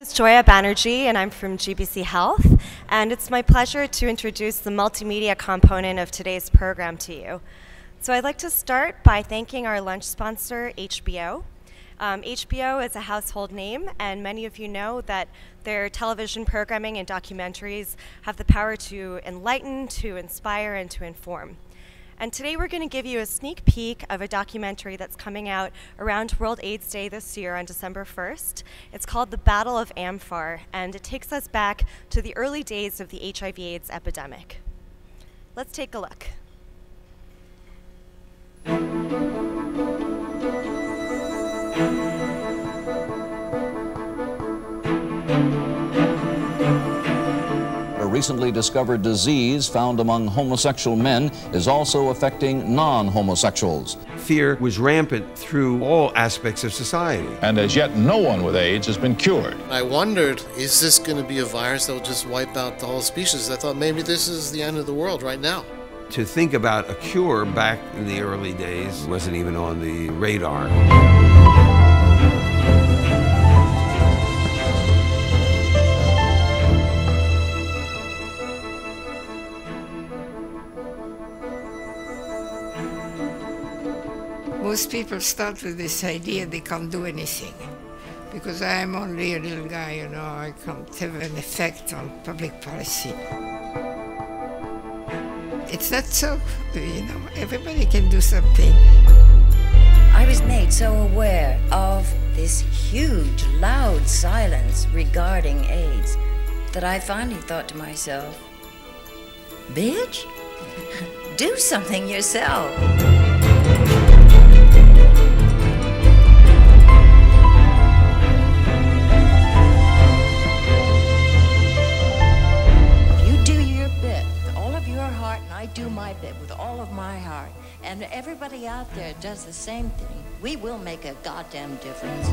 It's Joya Banerjee, and I'm from GBCHealth, and it's my pleasure to introduce the multimedia component of today's program to you. So I'd like to start by thanking our lunch sponsor, HBO. HBO is a household name, and many of you know that their television programming and documentaries have the power to enlighten, to inspire, and to inform. And today we're going to give you a sneak peek of a documentary that's coming out around World AIDS Day this year on December 1st. It's called The Battle of Amphar, and it takes us back to the early days of the HIV/AIDS epidemic. Let's take a look. A recently discovered disease found among homosexual men is also affecting non-homosexuals. Fear was rampant through all aspects of society. And as yet, no one with AIDS has been cured. I wondered, is this going to be a virus that will just wipe out the whole species? I thought maybe this is the end of the world right now. To think about a cure back in the early days wasn't even on the radar. Most people start with this idea they can't do anything. Because I am only a little guy, you know, I can't have an effect on public policy. It's not so, you know, everybody can do something. I was made so aware of this huge, loud silence regarding AIDS that I finally thought to myself, bitch, do something yourself. I do my bit with all of my heart, and everybody out there does the same thing. We will make a goddamn difference.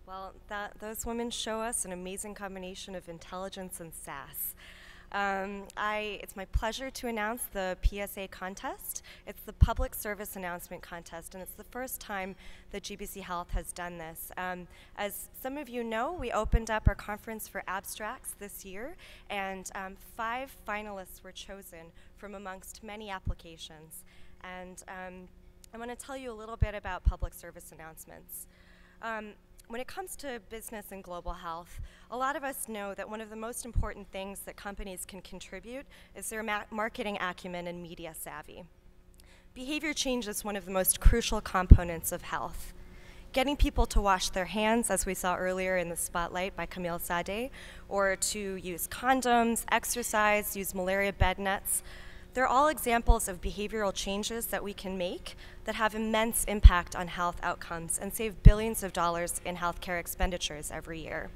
Well, those women show us an amazing combination of intelligence and sass. It's my pleasure to announce the PSA contest. It's the Public Service Announcement Contest, and it's the first time that GBCHealth has done this. As some of you know, we opened up our conference for abstracts this year, and 5 finalists were chosen from amongst many applications. And I want to tell you a little bit about public service announcements. When it comes to business and global health, a lot of us know that one of the most important things that companies can contribute is their marketing acumen and media savvy. Behavior change is one of the most crucial components of health. Getting people to wash their hands, as we saw earlier in the spotlight by Camille Sade, or to use condoms, exercise, use malaria bed nets, they're all examples of behavioral changes that we can make that have immense impact on health outcomes and save billions of dollars in healthcare expenditures every year.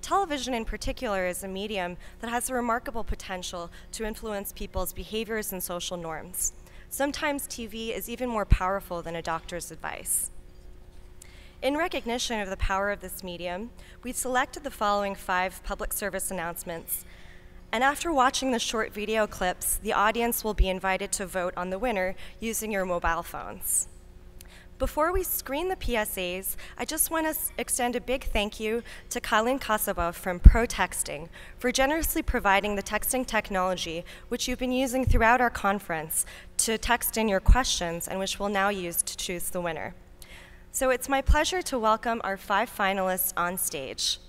Television in particular is a medium that has a remarkable potential to influence people's behaviors and social norms. Sometimes TV is even more powerful than a doctor's advice. In recognition of the power of this medium, we've selected the following 5 public service announcements. And after watching the short video clips, the audience will be invited to vote on the winner using your mobile phones. Before we screen the PSAs, I just want to extend a big thank you to Colin Kasaba from ProTexting for generously providing the texting technology which you've been using throughout our conference to text in your questions and which we'll now use to choose the winner. So it's my pleasure to welcome our 5 finalists on stage.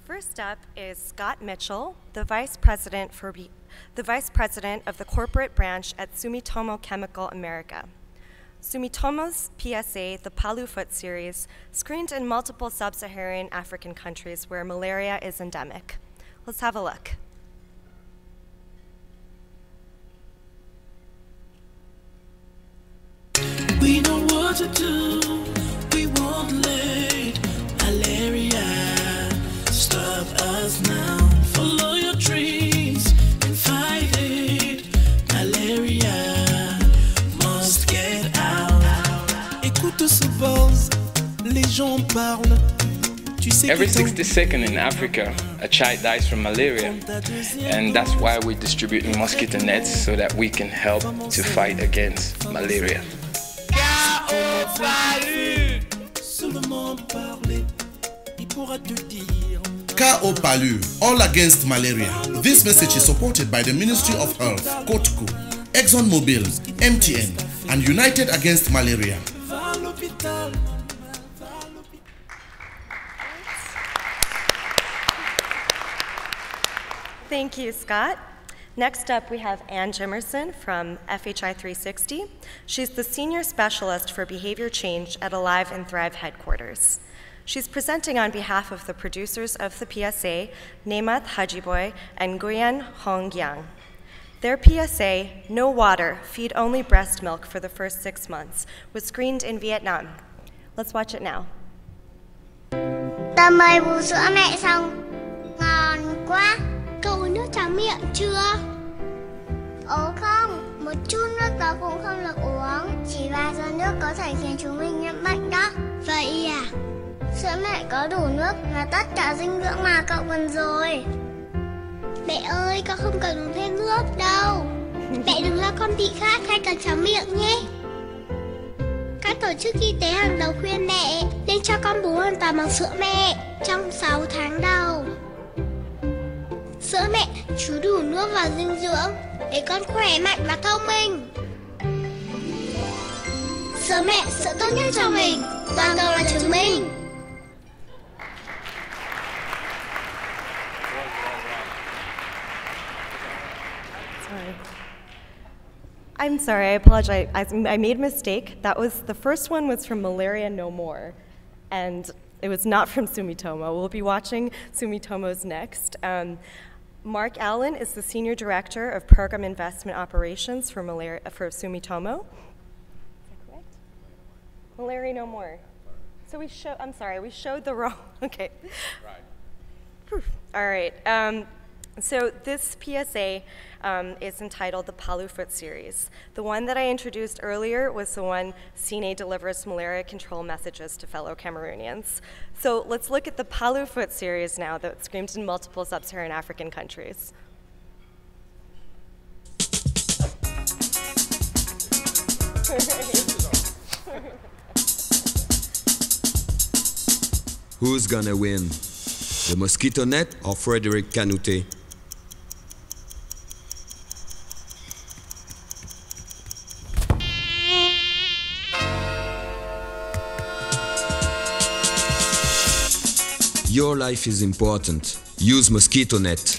First up is Scott Mitchell, the Vice President of the Corporate Branch at Sumitomo Chemical America. Sumitomo's PSA, the Palufoot series, screened in multiple sub-Saharan African countries where malaria is endemic. Let's have a look. We know what to do, we won't let malaria Every 62nd in Africa, a child dies from malaria, and that's why we're distributing mosquito nets so that we can help to fight against malaria. K.O. Palu, all against malaria. This message is supported by the Ministry of Health, Kotku, ExxonMobil, MTN, and United Against Malaria. Thank you, Scott. Next up, we have Ann Jimerson from FHI 360. She's the Senior Specialist for Behavior Change at Alive and Thrive headquarters. She's presenting on behalf of the producers of the PSA, Nemath Hajiboy and Nguyen Honggyang. Their PSA, No Water, Feed Only Breast Milk for the First 6 months, was screened in Vietnam. Let's watch it now. Ta mời bú sữa mẹ xong. Ngon quá. Cậu uống nước tráng miệng chưa? Không, một chút nước đó cũng không được uống. Chỉ vài giọt nước có thể khiến chúng mình nhiễm bệnh đó. Vậy à? Sữa mẹ có đủ nước là tất cả dinh dưỡng mà cậu cần rồi. Mẹ ơi, con không cần uống thêm nước đâu. Mẹ đừng lo con bị khát hay cần tráng miệng nhé. Các tổ chức y tế hàng đầu khuyên mẹ nên cho con bú hoàn toàn bằng sữa mẹ trong 6 tháng đầu. Sữa mẹ chứa đủ nước và dinh dưỡng để con khỏe mạnh và thông minh. Sữa mẹ, sữa tốt nhất cho mình, toàn cầu là chứng minh. I'm sorry, I apologize. I made a mistake. The first one was from Malaria No More, and it was not from Sumitomo. We'll be watching Sumitomo's next. Mark Allen is the Senior Director of Program Investment Operations for Sumitomo. Is that correct? Malaria No More. So I'm sorry, we showed the wrong, okay. Right. All right. So this PSA is entitled the Palu Foot Series. The one that I introduced earlier was the one CNA delivers malaria control messages to fellow Cameroonians. So let's look at the Palu Foot Series now that's screamed in multiple sub-Saharan African countries. Who's gonna win? The mosquito net or Frederic Canute? Your life is important. Use mosquito net.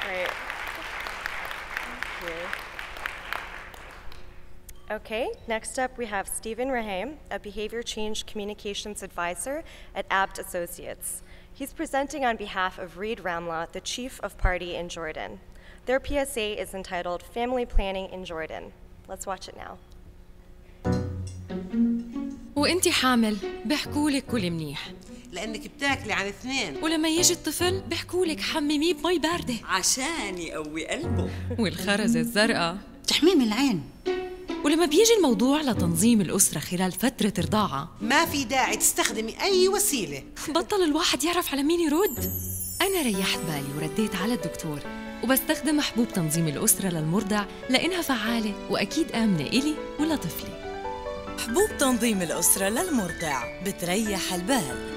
Right. Thank you. Okay, next up we have Stephen Rahim, a Behavior Change Communications Advisor at Abt Associates. He's presenting on behalf of Reed Ramla, the Chief of Party in Jordan. Their PSA is entitled Family Planning in Jordan. Let's watch it now. وانتي حامل بيحكولك كلي منيح لأنك بتاكلي عن 2 ولما يجي الطفل بيحكولك حمميه بمي باردة عشان يقوي قلبه والخرزة الزرقاء تحميم العين ولما بيجي الموضوع لتنظيم الأسرة خلال فترة رضاعة ما في داعي تستخدمي أي وسيلة بطل الواحد يعرف على مين يرد أنا ريحت بالي ورديت على الدكتور وبستخدم حبوب تنظيم الأسرة للمرضع لأنها فعالة وأكيد آمنة إلي ولطفلي حبوب تنظيم الأسرة للمرضع بتريح البال.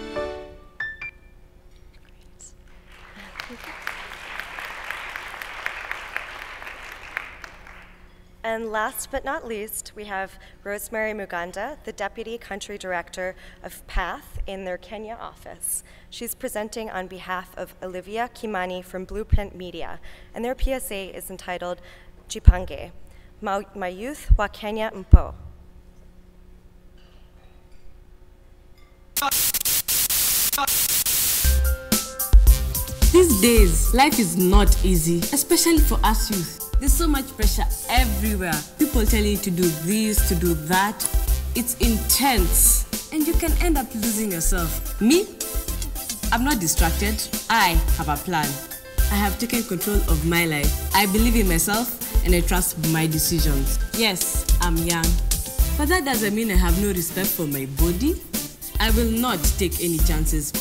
And last but not least, we have Rosemary Muganda, the Deputy Country Director of PATH in their Kenya office. She's presenting on behalf of Olivia Kimani from Blueprint Media, and their PSA is entitled G-PANGE, My Youth wa Kenya Mpo. These days, life is not easy, especially for us youth. There's so much pressure everywhere. People tell you to do this, to do that. It's intense, and you can end up losing yourself. Me? I'm not distracted. I have a plan. I have taken control of my life. I believe in myself, and I trust my decisions. Yes, I'm young, But that doesn't mean I have no respect for my body. I will not take any chances.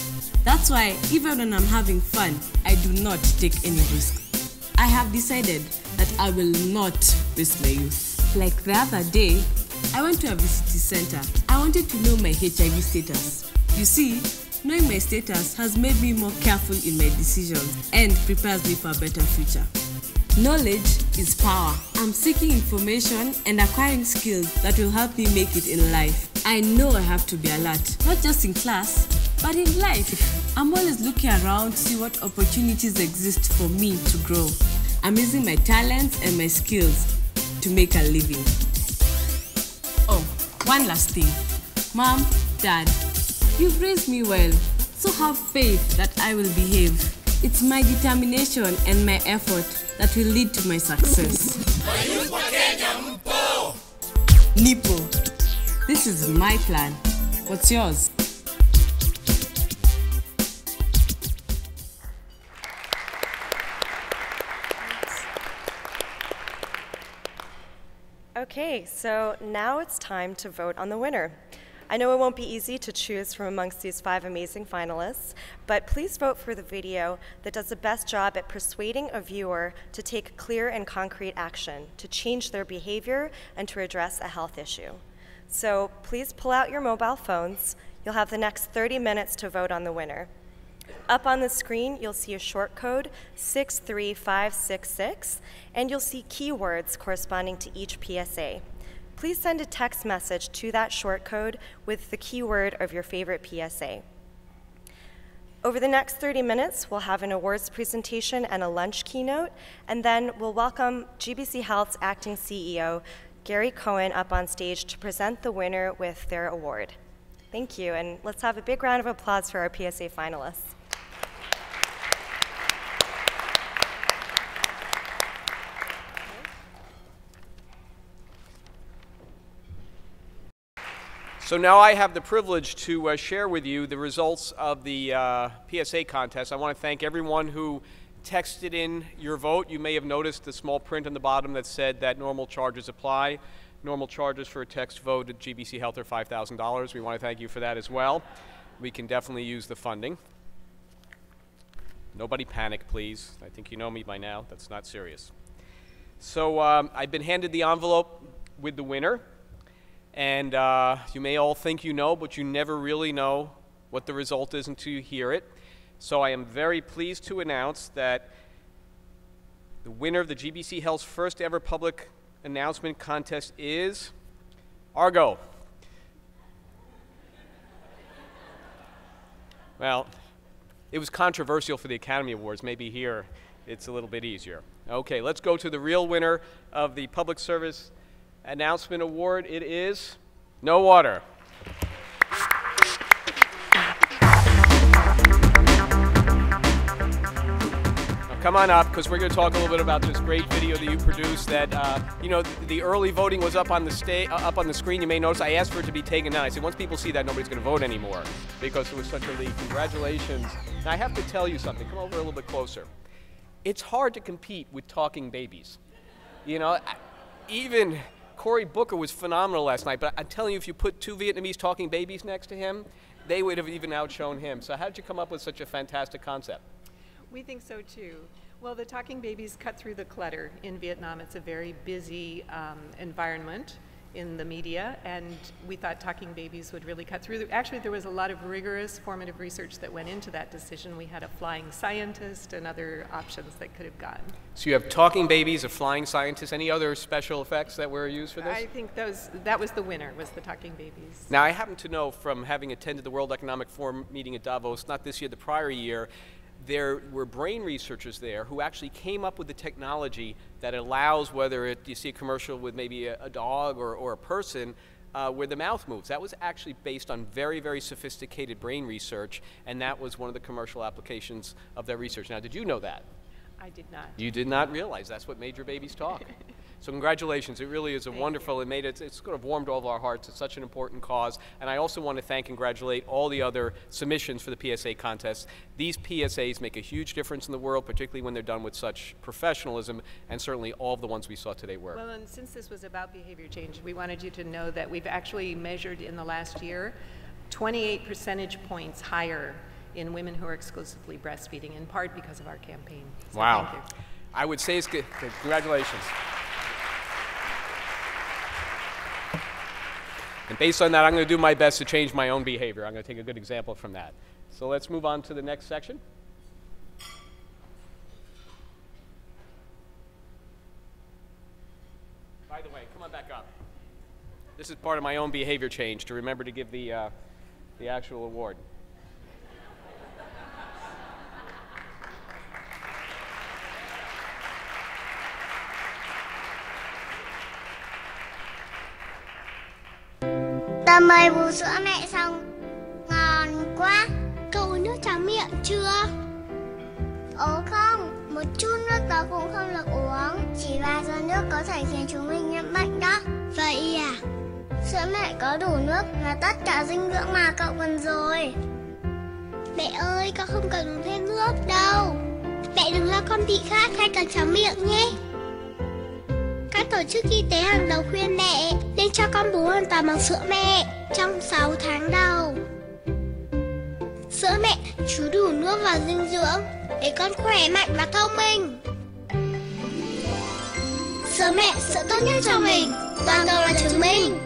That's why even when I'm having fun, I do not take any risk. I have decided that I will not risk my youth. Like the other day, I went to a VCT center. I wanted to know my HIV status. You see, knowing my status has made me more careful in my decisions and prepares me for a better future. Knowledge is power. I'm seeking information and acquiring skills that will help me make it in life. I know I have to be alert, not just in class, but in life. I'm always looking around to see what opportunities exist for me to grow. I'm using my talents and my skills to make a living. Oh, one last thing. Mom, Dad, you've raised me well, so have faith that I will behave. It's my determination and my effort that will lead to my success. Nipo, this is my plan. What's yours? Okay, so now it's time to vote on the winner. I know it won't be easy to choose from amongst these 5 amazing finalists, but please vote for the video that does the best job at persuading a viewer to take clear and concrete action, to change their behavior, and to address a health issue. So please pull out your mobile phones. You'll have the next 30 minutes to vote on the winner. Up on the screen, you'll see a short code, 63566, and you'll see keywords corresponding to each PSA. Please send a text message to that short code with the keyword of your favorite PSA. Over the next 30 minutes, we'll have an awards presentation and a lunch keynote, and then we'll welcome GBC Health's acting CEO, Gary Cohen, up on stage to present the winner with their award. Thank you, and let's have a big round of applause for our PSA finalists. So now I have the privilege to share with you the results of the PSA contest. I want to thank everyone who texted in your vote. You may have noticed the small print on the bottom that said that normal charges apply. Normal charges for a text vote at GBC Health are $5,000. We want to thank you for that as well. We can definitely use the funding. Nobody panic, please. I think you know me by now. That's not serious. So I've been handed the envelope with the winner. And you may all think you know, but you never really know what the result is until you hear it. So I am very pleased to announce that the winner of the GBC Health's first ever public announcement contest is Argo. Well, it was controversial for the Academy Awards. Maybe here it's a little bit easier. Okay, let's go to the real winner of the Public Service Announcement Award. It is No Water. Now come on up, because we're going to talk a little bit about this great video that you produced. That you know, the early voting was up on the up on the screen. You may notice I asked for it to be taken down. I said once people see that, nobody's going to vote anymore because it was such a leak. Congratulations. Now I have to tell you something. Come over a little bit closer. It's hard to compete with talking babies. You know, even Cory Booker was phenomenal last night, but I'm telling you, if you put 2 Vietnamese talking babies next to him, they would have even outshone him. So how did you come up with such a fantastic concept? We think so too. Well, the talking babies cut through the clutter in Vietnam. It's a very busy environment in the media, and we thought talking babies would really cut through. Actually, there was a lot of rigorous formative research that went into that decision. We had a flying scientist and other options that could have gone. So you have talking babies, a flying scientist. Any other special effects that were used for this? I think that was the winner, was the talking babies. Now, I happen to know from having attended the World Economic Forum meeting at Davos, not this year, the prior year, there were brain researchers there who actually came up with the technology that allows, whether you see a commercial with maybe a dog or a person, where the mouth moves. That was actually based on very, very sophisticated brain research, and that was one of the commercial applications of their research. Now, did you know that? I did not. You did not realize that's what made your babies talk. So congratulations, it really is a wonderful, it's sort of warmed all of our hearts. It's such an important cause. And I also want to thank and congratulate all the other submissions for the PSA contest. These PSAs make a huge difference in the world, particularly when they're done with such professionalism, and certainly all of the ones we saw today were. Well, and since this was about behavior change, we wanted you to know that we've actually measured in the last year 28 percentage points higher in women who are exclusively breastfeeding, in part because of our campaign. So wow. Thank you. I would say it's good. Congratulations. And based on that, I'm going to do my best to change my own behavior. I'm going to take a good example from that. So let's move on to the next section. By the way, come on back up. This is part of my own behavior change, to remember to give the actual award. Ta mời bú sữa mẹ xong. Ngon quá. Cậu uống nước tráng miệng chưa? Ồ không, một chút nước đó cũng không được uống. Chỉ vài giọt nước có thể khiến chúng mình nhiễm bệnh đó. Vậy à? Sữa mẹ có đủ nước là tất cả dinh dưỡng mà cậu cần rồi. Mẹ ơi, con không cần uống thêm nước đâu. Mẹ đừng lo con bị khát hay cần tráng miệng nhé. Các tổ chức y tế hàng đầu khuyên mẹ nên cho con bú hoàn toàn bằng sữa mẹ trong 6 tháng đầu. Sữa mẹ chứa đủ nước và dinh dưỡng để con khỏe mạnh và thông minh. Sữa mẹ, sữa tốt nhất cho mình, toàn cầu là chứng minh.